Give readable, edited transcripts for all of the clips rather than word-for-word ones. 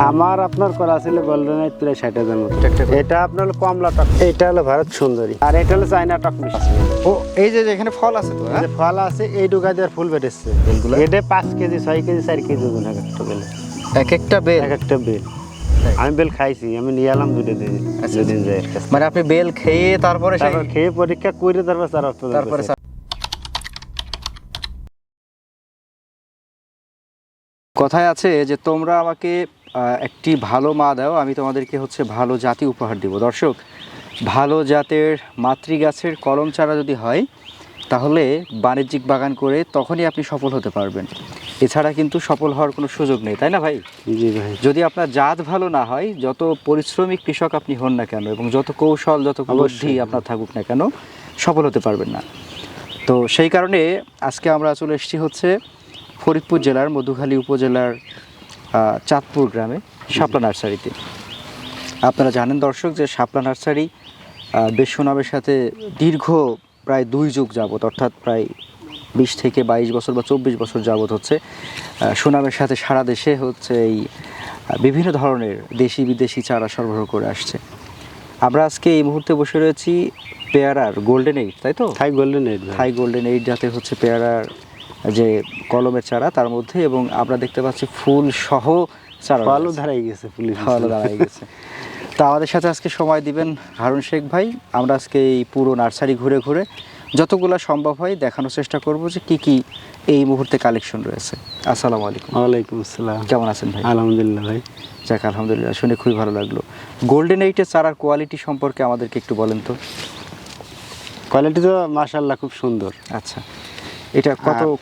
আমার আপনার করা ছিল গোল্ডেন আইট প্রায় 60,000 মতো। এটা আপনার হলো কমলা টক, এটা হলো ভারত সুন্দরী, আর এটা হলো চায়না টক মিষ্টি। ও এই যে এখানে ফল আছে তো, এই যে ফল আছে, এই ডুগা দেওয়ার ফুল বেড়েছে বেলগুলো এটা 5 কেজি 6 কেজি 4 কেজি ওজন এক একটা বেলে, এক একটা বেল। এক একটা বেল। আমি বেল খাইছি, আমি নিয়ে এলাম দুদিন যায়। মানে আপনি বেল খেয়ে তারপরে তারপর খেয়ে পরীক্ষা করে তারপর তারপরে কথায় আছে যে তোমরা আমাকে একটি ভালো মা দাও, আমি তোমাদেরকে হচ্ছে ভালো জাতি উপহার দিব। দর্শক, ভালো জাতের মাতৃ গাছের কলম চারা যদি হয় তাহলে বাণিজ্যিক বাগান করে তখনই আপনি সফল হতে পারবেন, এছাড়া কিন্তু সফল হওয়ার কোনো সুযোগ নেই, তাই না ভাই? জি ভাই। যদি আপনার জাত ভালো না হয়, যত পরিশ্রমিক কৃষক আপনি হন না কেন এবং যত কৌশল যত বুদ্ধি আপনার থাকুক না কেন, সফল হতে পারবেন না। তো সেই কারণে আজকে আমরা চলে এসেছি হচ্ছে ফরিদপুর জেলার মধুখালী উপজেলার চাঁদপুর গ্রামে শাপলা নার্সারিতে। আপনারা জানেন দর্শক যে শাপলা নার্সারি বেশ সুনামের সাথে দীর্ঘ প্রায় 2 যুগ যাবত, অর্থাৎ প্রায় 20 থেকে 22 বছর বা 24 বছর যাবত হচ্ছে সুনামের সাথে সারা দেশে হচ্ছে এই বিভিন্ন ধরনের দেশি বিদেশি চারা সরবরাহ করে আসছে। আমরা আজকে এই মুহূর্তে বসে রয়েছি পেয়ারার গোল্ডেন এইট, তাই তো? থাই গোল্ডেন এইট, থাই গোল্ডেন এইট জাতের হচ্ছে পেয়ারার যে কলমের চারা, তার মধ্যে এবং আমরা দেখতে পাচ্ছি ফুল সহ চারা, ফলও দাঁড়াই গেছে, ফলও দাঁড়াই গেছে। তো আমাদের সাথে আজকে সময় দিবেন হারুন শেখ ভাই। আমরা আজকে এই পুরো নার্সারি ঘুরে ঘুরে যতগুলো সম্ভব হয় দেখানোর চেষ্টা করব যে কি কি এই মুহূর্তে কালেকশন রয়েছে। আসসালামু আলাইকুম। ওয়ালাইকুম আসসালাম। কেমন আছেন ভাই? আলহামদুলিল্লাহ ভাই। যাক, আলহামদুলিল্লাহ, শুনে খুবই ভালো লাগলো। গোল্ডেন এইটের চারার কোয়ালিটি সম্পর্কে আমাদেরকে একটু বলেন তো। কোয়ালিটি তো মাশাআল্লাহ খুব সুন্দর। আচ্ছা, এটা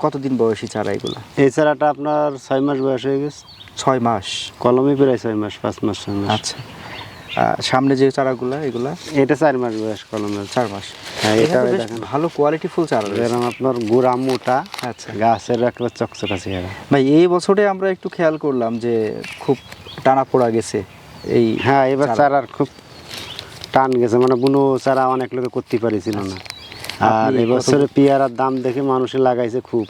কতদিন বয়সী চারা এগুলো? এই চারাটা আপনার 6 মাস বয়স হয়ে গেছে। 6 মাস? কলমে প্রায় 6 মাস, 5 মাস 6 মাস। আচ্ছা, সামনে যে চারাগুলো এগুলা? এটা 4 মাস বয়স কলমে। 4 মাস। হ্যাঁ, এটা দেখেন ভালো কোয়ালিটি ফুল চারা রয়েছে। এরকম আপনার গুড়া মোটা, আচ্ছা, গাছের একবার চকচকা চেহারা। ভাই এই বছরে আমরা একটু খেয়াল করলাম যে খুব টানা পড়া গেছে এই। হ্যাঁ, এবার চারার খুব টান গেছে, মানে বুনো চারা অনেক লোকে করতে পারিছিল না। আর এবছরে পেয়ারার দাম দেখে মানুষে লাগাইছে খুব,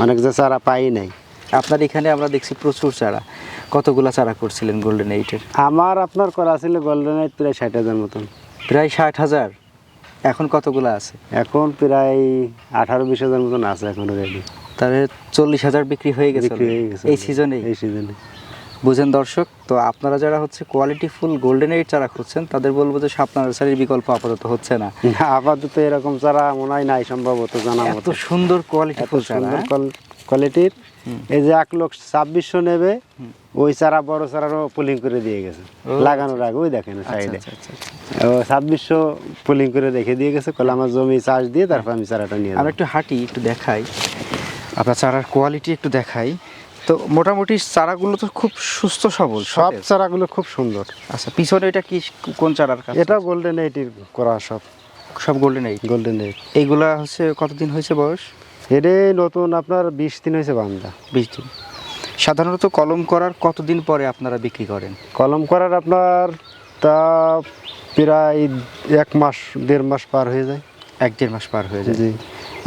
অনেক যে চারা পাই নাই। আপনার এখানে আমরা দেখছি প্রচুর চারা, কতগুলা চারা করছিলেন গোল্ডেন এইটের? আমার আপনার করা ছিল গোল্ডেন এইট প্রায় 60,000 মতন। প্রায় 60,000? এখন কতগুলা আছে? এখন প্রায় 18-20,000 মতন আছে এখনো রেডি। তাহলে 40,000 বিক্রি হয়ে গেছে এই সিজনে। এই সিজনে বুঝেন দর্শক, তো আপনারা যারা হচ্ছে কোয়ালিটি ফুল গোল্ডেন এইট চারা খুঁজছেন তাদের বলবো যে শাপলা নার্সারির বিকল্প আপাতত হচ্ছে না। আপাতত এরকম চারা মনে হয় নাই, সম্ভবত জানা এত সুন্দর কোয়ালিটি ফুল চারা, কোয়ালিটির। এই যে 1,26,000 নেবে, ওই চারা বড় চারারও পুলিং করে দিয়ে গেছে লাগানোর আগে। ওই দেখেন সাইডে 2,600 পুলিং করে রেখে দিয়ে গেছে, কলে আমার জমি চাষ দিয়ে তারপর আমি চারাটা নিয়ে আমরা একটু হাঁটি, একটু দেখাই আপনার চারার কোয়ালিটি একটু দেখাই। তো মোটামুটি চারাগুলো তো খুব সুস্থ সবল, সব চারাগুলো খুব সুন্দর। আচ্ছা, পিছনে এটা কি কোন চারার কাজ? এটা গোল্ডেন এইটের করা, সব গোল্ডেন এইট। Golden eight. এইগুলা হচ্ছে কতদিন হয়েছে বয়স? এটা নতুন আপনার 20 দিন হয়েছে বান্দা। 20 দিন। সাধারণত কলম করার কতদিন পরে আপনারা বিক্রি করেন? কলম করার আপনার তা প্রায় 1 মাস 1.5 মাস পার হয়ে যায়। 1-1.5 মাস পার হয়ে যায়। জি।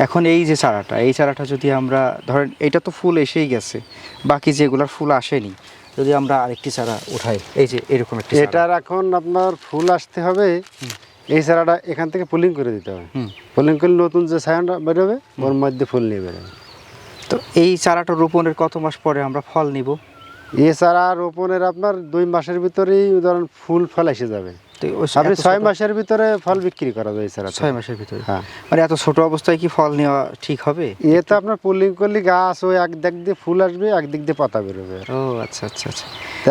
এখন এই যে চারাটা, এই চারাটা যদি আমরা ধরেন এটা তো ফুল এসেই গেছে, বাকি যেগুলোর ফুল আসেনি, যদি আমরা আরেকটি চারা উঠাই, এই যে এরকম একটা, এটার এখন আপনার ফুল আসতে হবে, এই চারাটা এখান থেকে পুলিং করে দিতে হবে। পুলিং করলে নতুন যে ছায়াটা বেরোবে ওর মধ্যে ফুল নিয়ে বেরোবে। তো এই চারাটা রোপণের কত মাস পরে আমরা ফল নিব? এই চারা রোপণের আপনার 2 মাসের ভিতরেই ধরেন ফুল ফল এসে যাবে। আপনি 6 মাসের ভিতরে ফল বিক্রি করা যায় চারা। 6 মাসের ভিতরে? হ্যাঁ। মানে এত ছোট অবস্থায় কি ফল নেওয়া ঠিক হবে? এ তো আপনার পুলিং করলে গাছ ওই এক দিক দিয়ে ফুল আসবে, এক দিক দিয়ে পাতা বেরোবে। ও আচ্ছা আচ্ছা আচ্ছা।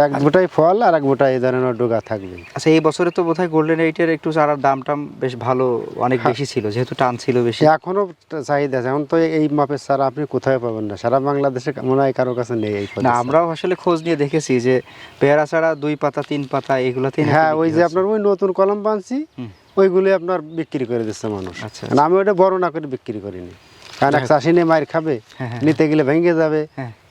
এক বোটাই ফল আর এক বোটাই এই ধরনের ডোগা থাকবে। আচ্ছা, এই বছরে তো বোধহয় গোল্ডেন এইটের একটু চারার দামটা বেশ ভালো, অনেক বেশি ছিল, যেহেতু টান ছিল বেশি। এখনো চাহিদা আছে, এখন তো এই মাপের চারা আপনি কোথায় পাবেন না, সারা বাংলাদেশে মনে হয় কারো কাছে নেই এই না। আমরাও আসলে খোঁজ নিয়ে দেখেছি যে পেয়ারা চারা 2 পাতা 3 পাতা এগুলাতে। হ্যাঁ, ওই যে আপনার ওই নতুন কলম বানছি ওইগুলি আপনার বিক্রি করে দিচ্ছে মানুষ। আচ্ছা, আমি ওটা বড় না করে বিক্রি করিনি, কারণ এক চাষি নিয়ে মার খাবে, নিতে গেলে ভেঙে যাবে।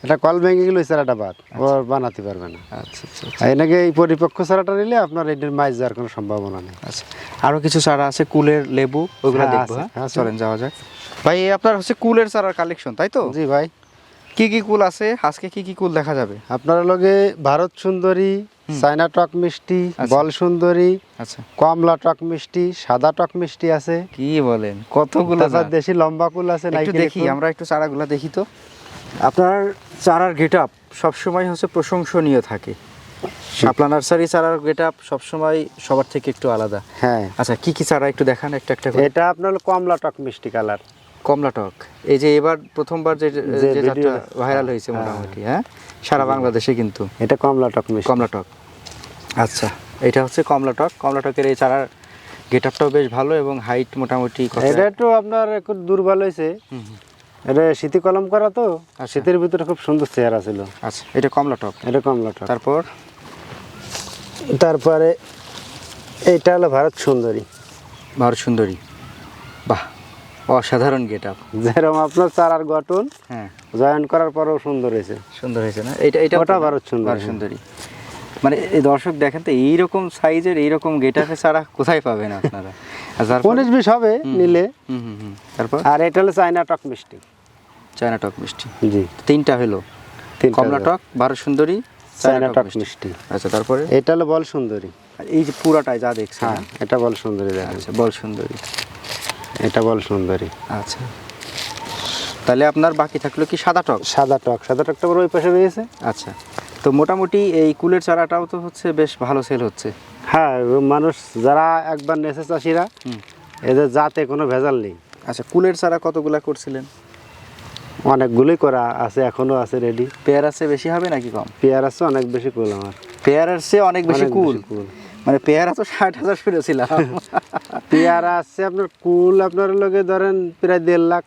এটা কল ভেঙে গেলে ওই চারাটা বাদ, ও বানাতে পারবে না। আচ্ছা আচ্ছা। এনেকে এই পরিপক্ক চারাটা নিলে আপনার এটার মাছ যাওয়ার কোনো সম্ভাবনা নেই। আচ্ছা, আরো কিছু চারা আছে কুলের, লেবু, ওইগুলো দেখবো। চলেন যাওয়া যাক। ভাই আপনার হচ্ছে কুলের চারার কালেকশন, তাই তো? জি ভাই। কি কি কুল আছে আজকে, কি কি কুল দেখা যাবে? আপনার লগে ভারত সুন্দরী, চায়না টক মিষ্টি, বল সুন্দরী, আচ্ছা, কমলা টক মিষ্টি, সাদা টক মিষ্টি আছে। কি বলেন, কতগুলো তাছাড়া দেশি লম্বা কুল আছে। একটু নাইকেল দেখি, কুল। আমরা একটু চারাগুলা দেখি তো। আপনার চারার গেট আপ সবসময় হচ্ছে প্রশংসনীয় থাকে। শাপলা নার্সারি চারার গেট আপ সবসময় সবার থেকে একটু আলাদা। হ্যাঁ, আচ্ছা, কি কি চারা একটু দেখান একটা একটা করে। এটা আপনার হলো কমলা টক মিষ্টি কালার। কমলা টক, এই যে এবার প্রথমবার যে যে জাতটা ভিডিও- ভাইরাল হয়েছে মোটামুটি, হ্যাঁ, সারা বাংলাদেশে কিন্তু এটা কমলা টক মিষ্টি। কমলা টক। আচ্ছা, এটা হচ্ছে কমলা টক। কমলা টকের এই চারার গেট আপটাও বেশ ভালো এবং হাইট মোটামুটি কত? এটা একটু আপনার একটু দুর্বল হয়েছে। এটা শীতি কলম করা তো, শীতের ভিতরে খুব সুন্দর চেহারা ছিল। আচ্ছা, এটা কমলা টক। এটা কমলা টক। তারপরে এইটা হলো ভারত সুন্দরী। ভারত সুন্দরী, বাহ, অসাধারণ গেট আপ। যেরকম আপনার চারার গঠন হ্যাঁ, জয়েন করার পরেও সুন্দর হয়েছে। সুন্দর হয়েছে না? এটা এটা ওটা ভারত সুন্দরী। ভারত সুন্দরী। মানে এই দর্শক দেখেন তো, এইরকম সাইজের এইরকম গেট আপে ছাড়া কোথায় পাবেন আপনারা? আর তারপর 19-20 হবে নিলে। তারপর আর এটা হলো চায়না টক মিষ্টি। চায়না টক মিষ্টি, জি, তিনটা হলো। তিনটা কমলা হলো। টক, ভারত সুন্দরী, চায়না টক মিষ্টি। আচ্ছা, তারপরে এটা হলো বল সুন্দরী। আর এই যে পুরাটাই যা দেখছেন, হ্যাঁ, এটা বল সুন্দরী দেখেন। আচ্ছা, বল সুন্দরী। এটা বল সুন্দরী। আচ্ছা, তাহলে আপনার বাকি থাকলো কি সাদা টক? সাদা টক। সাদা টকটা বড় ওই পাশে রয়েছে। আচ্ছা, তো মোটামুটি এই কুলের চারাটাও তো হচ্ছে বেশ ভালো সেল হচ্ছে। হ্যাঁ, মানুষ যারা একবার নেছে চাষিরা, এদের জাতে কোনো ভেজাল নেই। আচ্ছা, কুলের চারা কতগুলা করছিলেন? অনেকগুলোই করা আছে, এখনো আছে রেডি। পেয়ার আছে বেশি হবে নাকি কম? পেয়ার আছে অনেক বেশি কুল আমার। পেয়ারার চেয়ে অনেক বেশি অনেক কুল। বেশি কুল। মানে পেয়ারা তো 60,000 পেরেছিলাম। পেয়ারা আছে আপনার কুল আপনার লগে ধরেন প্রায় 1.5 লাখ।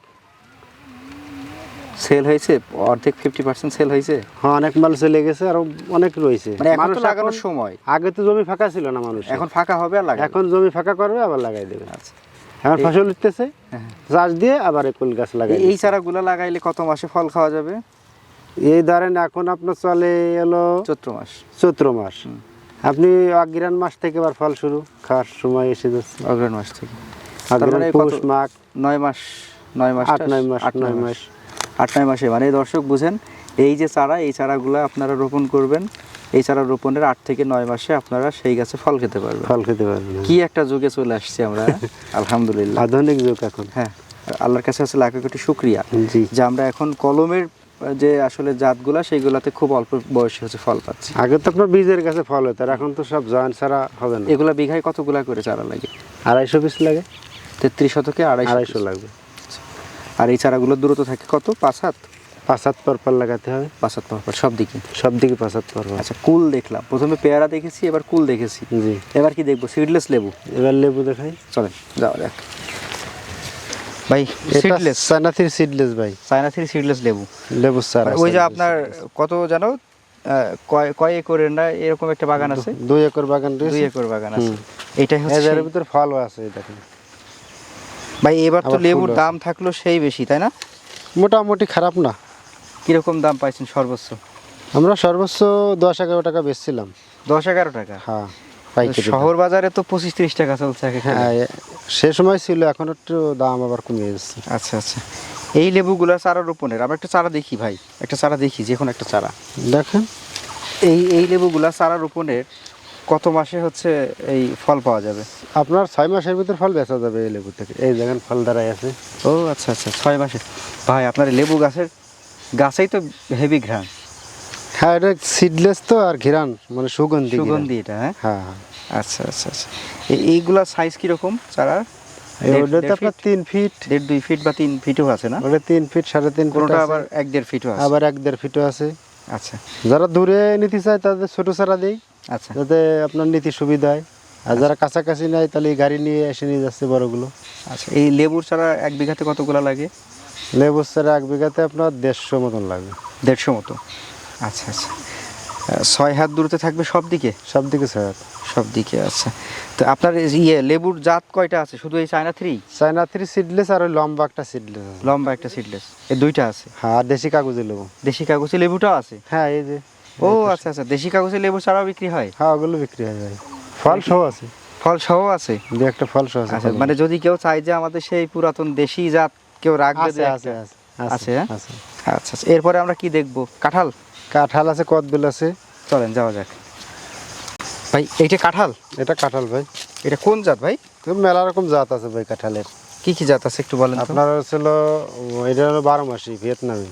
সেল হয়েছে অর্ধেক, 50% সেল হয়েছে। হ্যাঁ, অনেক মাল চলে গেছে, আর অনেক রয়েছে। মানে এখন মানুষ তো লাগানোর সময়, আগে তো জমি ফাঁকা ছিল না, মানুষ এখন ফাঁকা হবে আর লাগাবে। এখন জমি ফাঁকা করবে আবার লাগাই দেবে। আচ্ছা, এখন ফসল উঠতেছে, চাষ দিয়ে আবার এই কুল গাছ লাগাই এই চারাগুলো লাগাইলে কত মাসে ফল খাওয়া যাবে? এই ধরেন এখন আপনার চলে এলো চৈত্র মাস। চৈত্র মাস। আপনি অগ্রাণ মাস থেকে আবার ফল শুরু খাওয়ার সময় এসে যাচ্ছে। অগ্রহণ মাস থেকে অগ্রাণ, পৌষ, মাঘ, 9 মাস, 9 মাস, 8-9 মাস, 8-9 মাস, 8-9 মাসে। মানে দর্শক বুঝেন, এই যে চারা, এই চারাগুলো আপনারা রোপণ করবেন, এই চারা রোপণের 8 থেকে 9 মাসে আপনারা সেই গাছে ফল খেতে পারবেন। ফল খেতে পারবেন। কি একটা যুগে চলে আসছে আমরা, আলহামদুলিল্লাহ। আধুনিক যুগ এখন। হ্যাঁ, আল্লাহর কাছে আছে লাখ কোটি শুকরিয়া জি, যে আমরা এখন কলমের যে আসলে জাতগুলা সেইগুলাতে খুব অল্প বয়সে হচ্ছে ফল পাচ্ছি। আগে তো আপনার বীজের গাছে ফল হতো, আর এখন তো সব জয়েন্ট ছাড়া হবে না। এগুলা বিঘায় কতগুলা করে চারা লাগে? 250 পিস লাগে। 33 শতকে 250 লাগবে। আর এই চারাগুলোর দূরত্ব থাকে কত? 5 হাত? 5 হাত পর লাগাতে হবে। 5 হাত পর সব দিকে? সব দিকে 5 হাত পর। আচ্ছা, কুল দেখলাম, প্রথমে পেয়ারা দেখেছি, এবার কুল দেখেছি, জি, এবার কি দেখবো? সিডলেস লেবু। এবার লেবু দেখাই। চলেন যাওয়া যাক ভাই। এটা সিডলেস, চায়না থ্রি সিডলেস ভাই, চায়না থ্রি সিডলেস লেবু। লেবু চারা। ওই যে আপনার কত জানো, কয় একরের না এরকম একটা বাগান আছে? 2 একর বাগান রয়েছে। 2 একর বাগান আছে। এইটাই হচ্ছে এর ভিতর ফলও আছে, দেখেন ভাই। এবার তো আবার ফুল লেবুর আছে। দাম থাকলো সেই বেশি, তাই না? মোটামুটি খারাপ না। কিরকম দাম পাইছেন সর্বোচ্চ? আমরা সর্বোচ্চ 10-11 টাকা বেচছিলাম। 10-11 টাকা? হ্যাঁ, পাইকারি। শহর বাজারে তো 25-30 টাকা চলছে এক একটা। হ্যাঁ, সে সময় ছিল, এখন একটু দাম আবার কমে যাচ্ছে। আচ্ছা আচ্ছা, এই লেবুগুলা চারা রোপণের আমরা একটা চারা দেখি ভাই, একটা চারা দেখি, যে কোনো একটা চারা দেখেন। এই লেবুগুলা চারা রোপণের কত মাসে হচ্ছে এই ফল পাওয়া যাবে? আপনার 6 মাসের ভিতর ফল বেচা যাবে এই লেবু থেকে। এই দেখেন ফল দাঁড়ায় আছে। ও আচ্ছা আচ্ছা, 6 মাসে। ভাই আপনার এই লেবু গাছেই তো হেভি ঘ্রাণ। হ্যাঁ, এটা সিডলেস তো, আর ঘিরান মানে সুগন্ধি। সুগন্ধি এটা, হ্যাঁ হ্যাঁ হ্যাঁ। আচ্ছা আচ্ছা আচ্ছা। এইগুলা সাইজ কিরকম চারা? ওটা তো আপনার 3 ফিট, 1.5-2 ফিট বা 3 ফিটও আছে না? ওটা 3 ফিট, 3.5 ফিট, কোনোটা আবার 1-1.5 ফিটও আছে। আবার 1-1.5 ফিটও আছে। আচ্ছা যারা দূরে নিতে চায় তাদের ছোট চারা দেই, আচ্ছা যাতে আপনার নিতে সুবিধা হয়। আর যারা কাছাকাছি নেয় তাহলে এই গাড়ি নিয়ে এসে নিয়ে যাচ্ছে বড়গুলো। আচ্ছা। এই লেবুর চারা 1 বিঘাতে কতগুলো লাগে? লেবুর চারা 1 বিঘাতে আপনার 150 মতন লাগবে। 150 মতো। আচ্ছা আচ্ছা, 6 হাত দূরত্বে থাকবে সব দিকে? সব দিকে 6 হাত। সব দিকে। আচ্ছা, তো আপনার লেবুর জাত কয়টা আছে? শুধু এই China three? China three seedless আর ওই লম্বা একটা সিডলেস। লম্বা একটা সিডলেস, এই দুইটা আছে? হ্যাঁ, আর দেশি কাগজে লেবু। দেশি কাগজে লেবুটাও আছে? হ্যাঁ, এই যে। ও আচ্ছা আচ্ছা, দেশি কাগজে লেবু ছাড়াও বিক্রি হয়? হ্যাঁ, ওগুলো বিক্রি হয় ভাই। ফল সহ আছে। ফল সহ আছে? 2-1টা ফল সহ আছে। আচ্ছা, মানে যদি কেউ চায় যে আমাদের সেই পুরাতন দেশি জাত কেউ রাখবে, আছে আছে আছে আছে, হ্যাঁ? আছে। আচ্ছা আচ্ছা, এরপরে আমরা কি দেখবো? কাঁঠাল? কাঁঠাল আছে, কদবেল আছে। চলেন যাওয়া যাক। ভাই এইটা কাঁঠাল? এটা কাঁঠাল ভাই। এটা কোন জাত ভাই? তো মেলা রকম জাত আছে ভাই কাঁঠালের। কি কি জাত আছে একটু বলেন তো। আপনার ছিল এটা হলো 12 মাসি ভিয়েতনামি,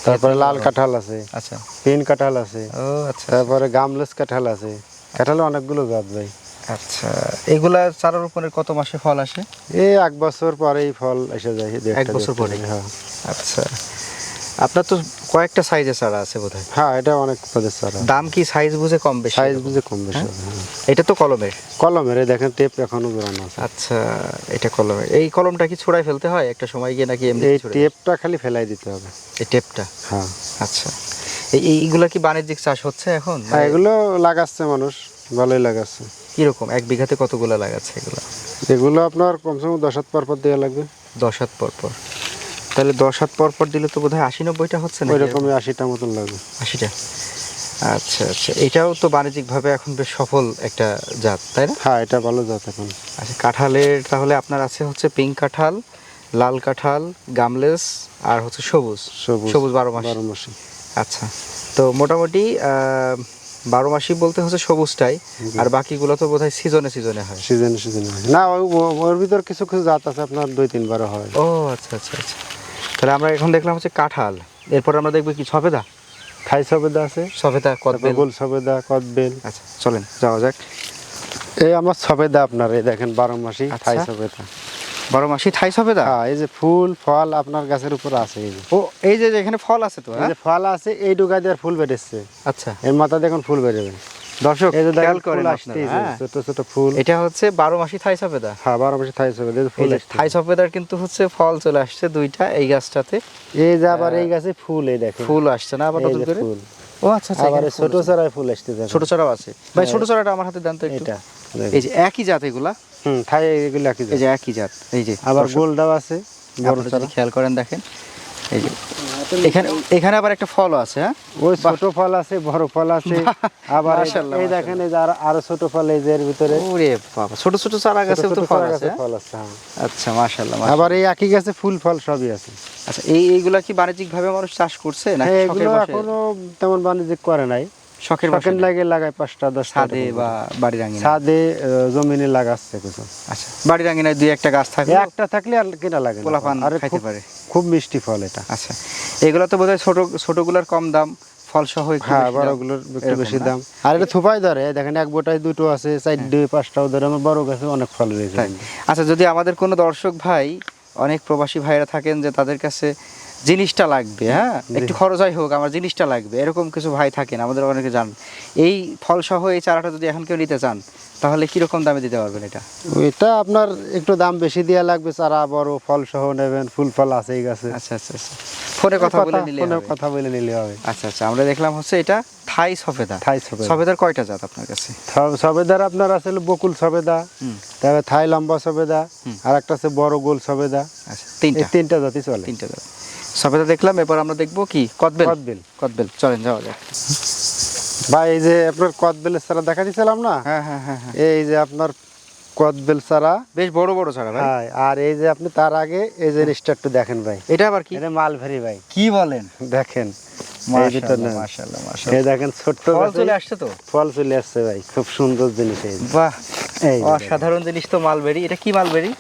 তারপরে লাল কাঁঠাল আছে, আচ্ছা। পেন কাঁঠাল আছে, ও আচ্ছা। তারপরে গামলেস কাঁঠাল আছে। কাঁঠালে অনেকগুলো জাত ভাই। আচ্ছা, এগুলা চারা রোপণের কত মাসে ফল আসে? এই 1 বছর পরেই ফল এসে যায়। 1 বছর পরে? হ্যাঁ। আচ্ছা, আপনার তো কয়েকটা সাইজের চারা আছে বোধহয়। হ্যাঁ, এটা অনেক পদের চারা। দাম কি সাইজ বুঝে কম বেশি? সাইজ বুঝে কম বেশি হবে, হ্যাঁ। এটা তো কলমের? কলমের, এই দেখেন টেপ এখনো জোড়ানো আছে। আচ্ছা, এটা কলমের। এই কলমটা কি ছড়াই ফেলতে হয় একটা সময় গিয়ে, নাকি এমনি এই ছড়াই? টেপটা খালি ফেলাই দিতে হবে। এই টেপটা? হ্যাঁ। আচ্ছা, এইগুলা কি বাণিজ্যিক চাষ হচ্ছে এখন? হ্যাঁ, এগুলো লাগাচ্ছে মানুষ, ভালোই লাগাচ্ছে। কিরকম 1 বিঘাতে কতগুলা লাগাচ্ছে এগুলো? এগুলো আপনার কমসে কম 10 হাত পর দেওয়া লাগবে। 10 হাত পর পর? তাহলে 10 হাত পর পর দিলে তো বোধহয় 80-90টা হচ্ছে না? ওই রকমই 80টা মতন লাগবে। 80টা? আচ্ছা আচ্ছা, এটাও তো বাণিজ্যিকভাবে এখন বেশ সফল একটা জাত, তাই না? হ্যাঁ, এটা ভালো জাত এখন। আচ্ছা, কাঁঠালের তাহলে আপনার আছে হচ্ছে পিঙ্ক কাঁঠাল, লাল কাঁঠাল, গামলেস, আর হচ্ছে সবুজ। সবুজ 12 মাস? 12 মাসি। আচ্ছা, তো মোটামুটি 12 মাসই বলতে হচ্ছে সবুজটাই, আর বাকিগুলো তো বোধহয় সিজনে সিজনে হয়। সিজনে না, ওর ভিতর কিছু কিছু জাত আছে আপনার 2-3 বার হয়। ও আচ্ছা আচ্ছা আচ্ছা, তাহলে আমরা এখন দেখলাম হচ্ছে কাঁঠাল, এরপর আমরা দেখবো কি সবেদা? থাই সবেদা আছে, সবেদা, কদবেল। গোল সবেদা, কদবেল। আচ্ছা, চলেন যাওয়া যাক। এই আমার সবেদা আপনার, এই দেখেন 12 মাসি থাই আচ্ছা। সবেদা। 12 মাসি থাই সবেদা? হ্যাঁ, এই যে ফুল ফল আপনার গাছের উপর আছে। এই যে ও, এই যে এখানে ফল আছে তো? এই যে ফল আছে, এই ডুগা দিয়ে ফুল বেরোচ্ছে। আচ্ছা, এর মাথা দেখুন ফুল বেরোবে। দর্শক এই যে খেয়াল দেখেন করেন ফুল আপনারা, আসতেছে, হ্যাঁ। ছোট ছোট ফুল। এটা হচ্ছে 12 মাসি থাই সবেদা। হ্যাঁ, 12 মাসি থাই সবেদা, এই যে ফুল আসছে। থাই সবেদার কিন্তু হচ্ছে ফল চলে আসছে 2টা এই গাছটাতে। এই যে আবার এই গাছে ফুল, এই দেখেন ফুল আসছে না আবার এই নতুন যে করে? ফুল। ও আচ্ছা আচ্ছা, আবার এখানে এই ছোট চারায় ফুল আসতেছে। ছোট চারাও আছে ভাই? ছোট চারাটা আমার হাতে দেন তো একটু। এটা এই যে একই জাত এগুলা? থাই এগুলো কি এই যে একই জাত, এই যে আবার দর্শক, গোলটাও আছে বড় আপনারা চারা। যদি খেয়াল করেন দেখেন, এই যে এখানে এখানে আবার একটা ফল আছে। হ্যাঁ, ওই ছোট ফল আছে, বড় ফল আছে। আবার মাশাআল্লাহ, এই দেখেন এই যে আরো ছোট ফল, এই যে এর ভিতরে ওরে বাবা, ছোট ছোট চারা গাছে ছোট তো ছোট ফল চারা আছে। গাছে ফল আছে, হ্যাঁ। আচ্ছা, মাশাআল্লাহ। আবার এই একই গাছে ফুল ফল সবই আছে। আচ্ছা, এইগুলা কি বাণিজ্যিক ভাবে মানুষ চাষ করছে নাকি হ্যাঁ, শখের এগুলো বশে? এখনো তেমন বাণিজ্যিক করে নাই। শখের বশে শখের লাগে লাগায় 5টা 10টা ছাদে বা বাড়ির আঙিনায়? ছাদে, জমিনে লাগাচ্ছে কিছু। আচ্ছা, বাড়ির আঙিনায় 2-1টা গাছ থাকলে একটা থাকলে আর কিনা লাগে না। পোলাপান আর খাইতে পারে। খুব মিষ্টি ফল এটা। আচ্ছা, এগুলো তো বোধহয় ছোটগুলোর কম দাম, ফল সহ একটু হ্যাঁ, বেশি দাম। বড়গুলোর একটু এরকম বেশি না? দাম। আর এটা থোপাই ধরে, এই দেখেন এক বোটায় 2টো আছে, 4-5টাও ধরে। আমার বড় গাছে অনেক ফল রয়েছে। তাই? আচ্ছা, যদি আমাদের কোনো দর্শক ভাই, অনেক প্রবাসী ভাইরা থাকেন যে তাদের কাছে জিনিসটা লাগবে, হ্যাঁ, একটু খরচাই হোক, আমার জিনিসটা লাগবে, এরকম কিছু ভাই থাকেন, আমাদের অনেকে জানেন, এই ফল সহ এই চারাটা যদি এখন কেউ নিতে চান তাহলে কিরকম দামে দিতে পারবেন এটা? ওইটা আপনার একটু দাম বেশি দেওয়া লাগবে। চারা বড়, ফল সহ নেবেন, ফুল ফল আছে এই গাছে। আচ্ছা আচ্ছা আচ্ছা, ফোনে কথা বলে নিলে ফোনে হবে? কথা বলে নিলে হবে। আচ্ছা আচ্ছা, আমরা দেখলাম হচ্ছে এটা থাই সফেদা। থাই সবেদা। সফেদার কয়টা জাত আপনার কাছে? সবেদার আপনার আছে হলো বকুল সবেদা, তারপরে থাই লম্বা সবেদা, আর একটা আছে বড় গোল সবেদা। আচ্ছা, এই 3টা জাতি চলে। 3টা জাত। সফেদা দেখলাম, এরপর আমরা দেখবো কি কদবেল। কদবেল। কদবেল, চলেন যাওয়া যাক। ভাই, এই যে আপনার কদবেলের চারা দেখা দিয়েছিলাম না? হ্যাঁ হ্যাঁ হ্যাঁ হ্যাঁ, এই যে আপনার কদবেল চারা। বেশ বড় বড় চারা ভাই। হ্যাঁ, আর এই যে আপনি তার আগে এই যে জিনিসটা একটু দেখেন ভাই। এটা আবার কি? এটা মালভেরি ভাই। কি বলেন? দেখেন এই দুটো মাশাআল্লাহ নেন। মাশাআল্লাহ এই মাশাআল্লাহ, দেখেন ছোট্ট ফল গাছে চলে আসছে তো? ফল চলে আসছে ভাই, খুব সুন্দর জিনিস। এই যে, বাহ, এই যে দেখেন। অসাধারণ জিনিস তো মালবেরি। এটা কি মালবেরি?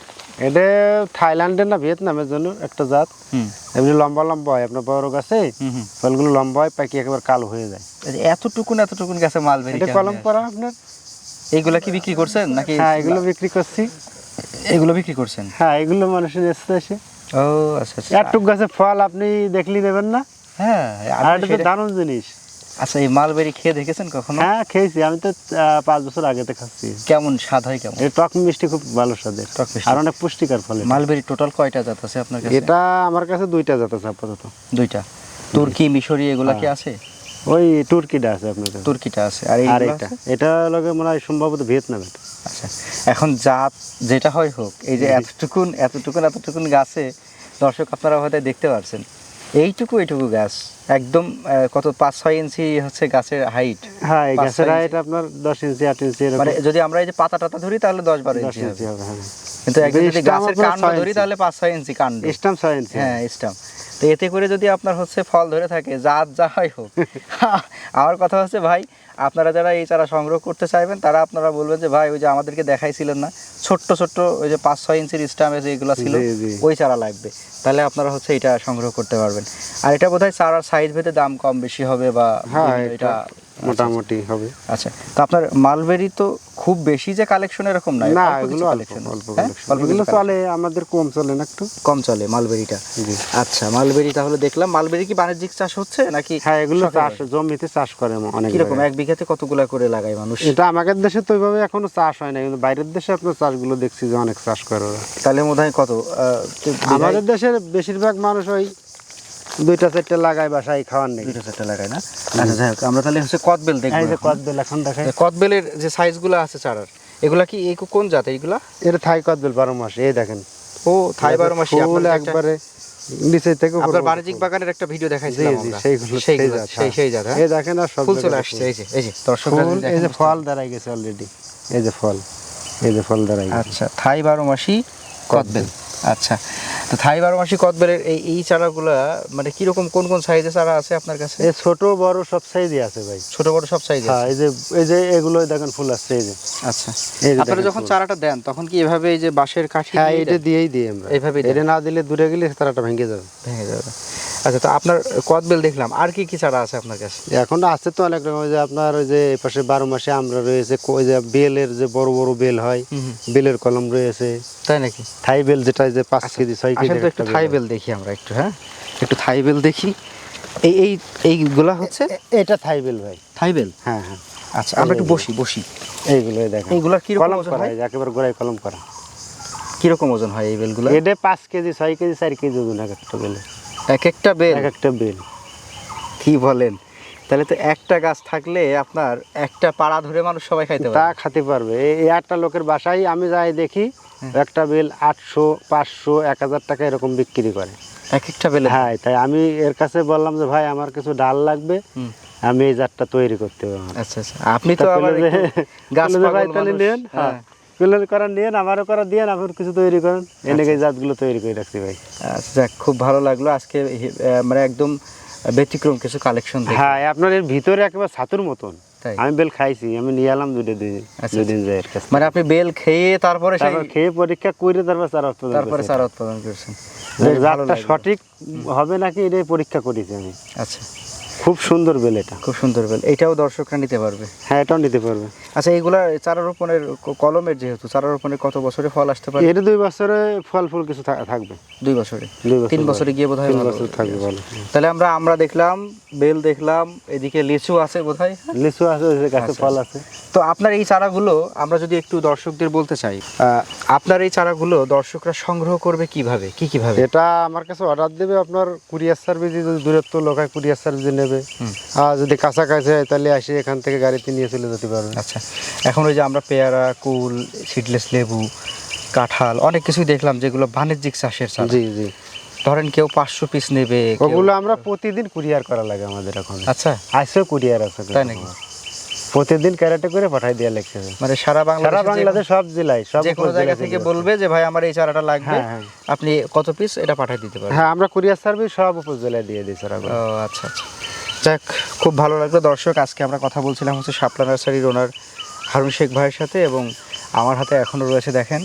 এটা থাইল্যান্ডের না ভিয়েতনামের জন্য একটা জাত। হুম এমনি লম্বা লম্বা হয়, আপনার বড় গাছে হুম, ফলগুলো লম্বা হয়, পাকি একেবারে কালো হয়ে যায়। এতটুকুন গাছে মালবেরি এটা কেমনে কলম আসে? করা আপনার। এইগুলা কি বিক্রি করছেন নাকি? হ্যাঁ, এগুলো বিক্রি করছি। এগুলো বিক্রি করছেন? হ্যাঁ, এগুলো মানুষের এসে এসে ও আচ্ছা আচ্ছা, একটুক গাছে ফল আপনি দেখলি নেবেন না। হ্যাঁ, আর আপনি এটা তো সেটা- দারুণ জিনিস। আচ্ছা, এই মালবেরি খেয়ে দেখেছেন কখনো? হ্যাঁ, খেয়েছি আমি তো 5 বছর আগে তো খাচ্ছি। কেমন স্বাদ হয় কেমন? এই টক মিষ্টি খুব ভালো স্বাদের, টক মিষ্টি। আর অনেক পুষ্টিকর ফল এটা। মালবেরি টোটাল কয়টা জাত আছে আপনার কাছে? এটা আমার কাছে 2টা জাত আছে আপাতত। 2টা। তুর্কি, মিশরি এগুলা কি আছে? ওই তুর্কিটা আছে আপনার কাছে, তুর্কিটা আছে, আর আর এইগুলা এটা আছে? এটা লগে মনে হয় সম্ভবত ভিয়েতনামের। আচ্ছা, এখন জাত যেটা হয় হোক, এই যে এতটুকুন গাছে দর্শক আপনারা হয়তো দেখতে পারছেন, এইটুকু গাছ একদম কত 5-6 ইঞ্চি হচ্ছে গাছের হাইট। হ্যাঁ, এই 5-6 গাছের ইঞ্চি। হাইট আপনার 10 ইঞ্চি 8 ইঞ্চি এরকম। মানে যদি আমরা এই যে পাতা টাতা ধরি তাহলে 10-12 10 ইঞ্চি হবে। ইঞ্চি হবে, হ্যাঁ। কিন্তু একদম যদি স্টাম গাছের আপনার কাণ্ড 6 ধরি ইঞ্চি। তাহলে 5-6 ইঞ্চি কাণ্ড। স্টাম 6 ইঞ্চি। হ্যাঁ, স্টাম। তো এতে করে যদি আপনার হচ্ছে ফল ধরে থাকে যা হয় হোক আমার কথা হচ্ছে ভাই, আপনারা যারা এই চারা সংগ্রহ করতে চাইবেন তারা আপনারা বলবেন যে ভাই ওই যে আমাদেরকে দেখাইছিলেন না ছোট্ট ছোট্ট ওই যে 5-6 ইঞ্চির স্টামে যেগুলো ছিল জি, জি। ওই চারা লাগবে, তাহলে আপনারা হচ্ছে এটা সংগ্রহ করতে পারবেন। আর এটা বোধহয় চারার সাইজ ভেদে দাম কম বেশি হবে বা হ্যাঁ, বিভিন্ন এটা মোটামুটি হবে। আচ্ছা। তো আপনার মালবেরি তো খুব বেশি যে কালেকশন এরকম নয়, না, অল্প কিছু এগুলো অল্প collection। অল্প হ্যাঁ? collection। অল্প কিছু এগুলো collection। চলে, আমাদের কম চলে না একটু। কম চলে মালবেরিটা। জি। আচ্ছা, মালবেরি তাহলে দেখলাম। মালবেরি কি বাণিজ্যিক চাষ হচ্ছে নাকি? হ্যাঁ, এগুলো শখের চাষ বাড়ি? জমিতে চাষ করে অনেক কিরকম জায়গায়। এক বিঘাতে কতগুলা করে লাগায় মানুষ? এটা আমাদের দেশে তো ওইভাবে এখনো চাষ হয় না, কিন্তু বাইরের দেশে আপনার চাষগুলো দেখছি যে অনেক চাষ করে ওরা। তাহলে বোধহয় কত আমাদের দেশের বেশিরভাগ মানুষ ওই 2-4টা লাগায় বাসায় খাওয়ার নেই। 2-4টা লাগায় না? আচ্ছা, যাই হোক, আমরা তাহলে হচ্ছে কদবেল দেখবো এই যে এখন। কদবেল এখন দেখাই, কদবেলের যে সাইজগুলো আছে চারার, এগুলা কি এই কোন জাত এইগুলা? এটা থাই কদবেল 12 মাস। এই দেখেন ও থাই 12 মাসি। ফুল আপনাদের একটা- একবারে নিচে থেকে উপর আপনার পর্যন্ত বাণিজ্যিক ফুল। বাগানের একটা ভিডিও জি দেখাইছিলাম জি, আমরা। সেইগুলো সেইগুলো, জাত, সেই জাত, হ্যাঁ? এই দেখেন আর সব ফুল চলে জায়গায় আসছে, ফুল। এই যে দর্শকরা ফুল, যদি এই যে দেখেন ফল দাঁড়াই গেছে অলরেডি। এই যে ফল, এই যে ফল দাঁড়াই গেছে। আচ্ছা, থাই 12 মাসি কদবেল। আচ্ছা, তো থাই 12 মাসি কদবেলের এই চারাগুলা মানে কিরকম, কোন কোন সাইজের চারা আছে আপনার কাছে? এই ছোট বড় সব সাইজই আছে ভাই। ছোট বড় সব সাইজ হ্যাঁ, আছে? এই যে এগুলো দেখেন ফুল আসছে, এই যে। আচ্ছা, এই যে আপনারা দেখেন যখন ফুল। চারাটা দেন তখন কি এভাবে এই যে বাঁশের কাঠি হ্যাঁ, দিয়ে এটা দেন? দিয়েই দিই আমরা। এইভাবেই দেন? এটা না দিলে দূরে গেলে তারাটা ভেঙে যাবে। ভেঙে যাবে। আচ্ছা, তো আপনার কদবেল দেখলাম, আর কি কি চারা আছে আপনার কাছে? এখন আছে তো অনেক রকম, ওই যে আপনার ওই যে এই পাশে 12 মাসে আমরা রয়েছে, ওই যে বেলের যে বড় বড় বেল হয়, বেলের কলম রয়েছে। তাই নাকি? থাই বেল যেটা যে 5 কেজি 6 কেজি আসেন তো একটু থাই বেল দেখি আমরা একটু, হ্যাঁ একটু থাই বেল দেখি। এইগুলা হচ্ছে এটা থাই বেল ভাই। থাই বেল? হ্যাঁ হ্যাঁ, আচ্ছা, আমরা একটু বসি। এইগুলো দেখেন। এইগুলার কিরকম কলম ওজন করা, হয়? এই যে একেবারে গোড়ায় কলম করা। কিরকম ওজন হয় এই বেলগুলো? এটা 5 কেজি 6 কেজি 4 কেজি ওজন এক একটা বেল। এক একটা বেল? এক একটা বেল। কি বলেন? তাহলে তো একটা গাছ থাকলে আপনার একটা পাড়া ধরে মানুষ সবাই খাইতে তা পারে। খেতে পারবে। এই একটা লোকের বাসায় আমি যাই দেখি, একটা বেল 800 500 1000 টাকা এরকম বিক্রি করে এক একটা বেলে? হ্যাঁ, তাই আমি এর কাছে বললাম যে ভাই আমার কিছু ডাল লাগবে, আমি এই জাতটা তৈরি করতে পারবো। আচ্ছা আচ্ছা, আপনি তো আবার একটু গাছ ভাই পাগল তাহলে মানুষ। নেন, হ্যাঁ কুলের করা নেন, আমারও করা দিয়ে আমার কিছু তৈরি করেন। এনে এই জাতগুলো তৈরি করে রাখছি ভাই। আচ্ছা, যাক, খুব ভালো লাগলো আজকে মানে একদম ব্যতিক্রম কিছু কালেকশন দেখে। হ্যাঁ, আপনার এর ভিতরে একেবারে ছাতুর মতন। তাই? আমি বেল খাইছি, আমি নিয়ে এলাম দুদিন যাই এর কাছে। মানে আপনি বেল খেয়ে তারপরে সেই তারপর খেয়ে পরীক্ষা করে তারপর চারা উৎপাদন তারপরে করছি। চারা উৎপাদন করছেন? যে বেশ ভালো জাতটা লাগলো। সঠিক হবে নাকি এটাই পরীক্ষা করেছি আমি। আচ্ছা, খুব সুন্দর বেল এটা। খুব সুন্দর বেল। এটাও দর্শকরা নিতে পারবে? হ্যাঁ, এটাও নিতে পারবে। আচ্ছা, এইগুলা চারা রোপণের কলমের, যেহেতু চারা রোপণের কত বছরে ফল আসতে পারে? এর 2 বছরে ফল ফুল কিছু থাকবে। 2 বছরে? 2 বছর 3 বছরে গিয়ে বোধহয় 3 ভালো বছর থাকবে ভালো। তাহলে আমরা দেখলাম বেল, দেখলাম এদিকে লিচু আছে বোধহয়। লিচু আছে, ওই যে গাছে ফল আছে। তো আপনার এই চারাগুলো আমরা যদি একটু দর্শকদের বলতে চাই, আপনার এই চারাগুলো দর্শকরা সংগ্রহ করবে কিভাবে, কিভাবে? এটা আমার কাছে অর্ডার দেবে, আপনার কুরিয়ার সার্ভিসে যদি দূরত্ব লোক হয় কুরিয়ার সার্ভিসে নেবে, আর যদি কাছাকাছি হয় তাহলে আসে এখান থেকে গাড়িতে নিয়ে চলে যেতে পারবে। আচ্ছা, এখন ওই যে আমরা পেয়ারা, কুল, সিডলেস লেবু, কাঁঠাল অনেক কিছুই দেখলাম যেগুলো বাণিজ্যিক চাষের চারা। জি জি, ধরেন কেউ 500 পিস নেবে, ওগুলো আমরা প্রতিদিন কুরিয়ার করা লাগে আমাদের এখন। আচ্ছা, আজকেও কুরিয়ার আছে। তাই নাকি? প্রতিদিন ক্যারেটে করে পাঠাই দেওয়া লাগছে। মানে সারা বাংলাদেশ সব জেলায় সব যে কোনো জায়গা থেকে বলবে যে ভাই আমার এই চারাটা লাগবে, হ্যাঁ, হ্যাঁ। আপনি কত পিস এটা পাঠিয়ে দিতে পারবেন? হ্যাঁ, আমরা কুরিয়ার সার্ভিস সব উপজেলায় দিয়ে দিই স্যার। ও আচ্ছা আচ্ছা, যাক, খুব ভালো লাগলো দর্শক। আজকে আমরা কথা বলছিলাম হচ্ছে শাপলা নার্সারির ওনার হারুন শেখ ভাইয়ের সাথে, এবং আমার হাতে এখনো রয়েছে দেখেন,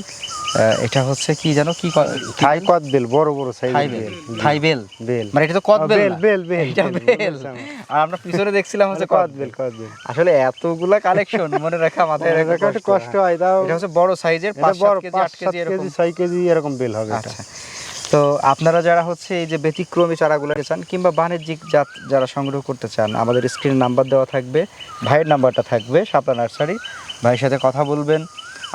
এটা হচ্ছে কি জানো, কি থাই কদবেল, বড় বড় সাইজ বেল। থাই বেল? বেল মানে এটা তো কদবেল বেল না? বেল বেল এটা বেল। আর আমরা পিছনে দেখছিলাম হচ্ছে কদবেল। কদবেল। আসলে এতগুলা কালেকশন মনে রাখা, মাথায় রাখা একটু কষ্ট হয়। তাও এটা হচ্ছে বড় সাইজের, 5-7 কেজি 8 কেজি এরকম। 6 কেজি এরকম বেল হবে এটা। আচ্ছা, তো আপনারা যারা হচ্ছে এই যে ব্যতিক্রমী চারাগুলো চান কিংবা বাণিজ্যিক জাত যারা সংগ্রহ করতে চান, আমাদের স্ক্রিনে নাম্বার দেওয়া থাকবে, ভাইয়ের নাম্বারটা থাকবে, শাপলা নার্সারি। ভাইয়ের সাথে কথা বলবেন।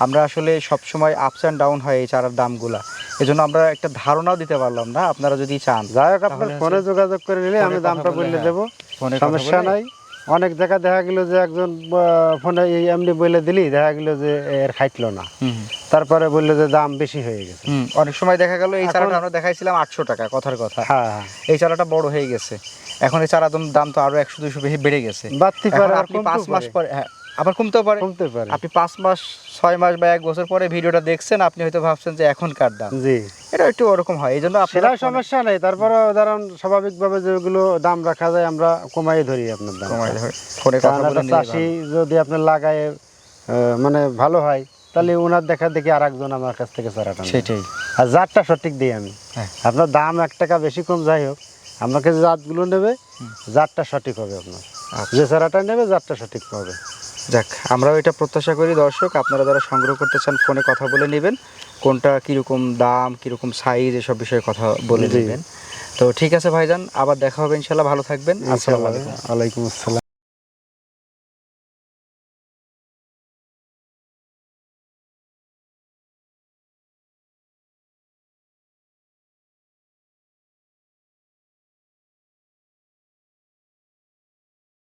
আমরা আসলে সবসময় আপস অ্যান্ড ডাউন হয় এই চারার দামগুলা, এজন্য আমরা একটা ধারণাও দিতে পারলাম না। আপনারা যদি চান যাই হোক, আপনার ফোনে যোগাযোগ করে নিলে আমি দামটা বলে দেবো, সমস্যা নাই। অনেক জায়গা দেখা গেল যে একজন ফোনে এমনি বলে দিলি, দেখা গেল যে এর খাইতলো না, তারপরে বললো যে দাম বেশি হয়ে গেছে। অনেক সময় দেখা গেল এই চারাটা আমরা দেখাইছিলাম 800 টাকা, কথার কথা। হ্যাঁ, এই চারাটা বড় হয়ে গেছে, এখন এই চারা দাম তো আরো 100-200 বেড়ে গেছে। বাড়তি পারে, আপনি 5 মাস পরে, হ্যাঁ আবার কমতেও পারে। কমতে পারে। আপনি 5 মাস 6 মাস বা 1 বছর পরে ভিডিওটা দেখছেন, আপনি হয়তো ভাবছেন যে এখনকার দাম, জি এটা একটু ওরকম হয়। এই জন্য সেটা আপনারা সমস্যা নেই, তারপরে ধরুন স্বাভাবিকভাবে যেগুলো দাম রাখা যায় আমরা কমাই ধরি আপনার দাম। কমাই ধরে ফোনে কথা কারণ বলে একটা নিলে চাষি যদি আপনার লাগায় মানে ভালো হয়, তাহলে ওনার দেখা দেখি আর একজন আমার কাছ থেকে চারাটা নেয়। সেটাই। আর জাতটা সঠিক দিই আমি। হ্যাঁ। আপনার দাম 1 টাকা বেশি কম যাই হোক, আমাকে যে জাতগুলো নেবে জাতটা সঠিক হবে আপনার। আচ্ছা। যে চারাটা নেবে জাতটা সঠিক পাবে। যাক, আমরাও এটা প্রত্যাশা করি। দর্শক, আপনারা যারা সংগ্রহ করতে চান ফোনে কথা বলে নেবেন, কোনটা কীরকম দাম, কীরকম সাইজ, এসব বিষয়ে কথা বলে জি। নেবেন। তো ঠিক আছে ভাইজান, আবার দেখা হবে ইনশাল্লাহ। ভালো থাকবেন। আসসালামু আলাইকুম। ওয়ালাইকুম আসসালাম।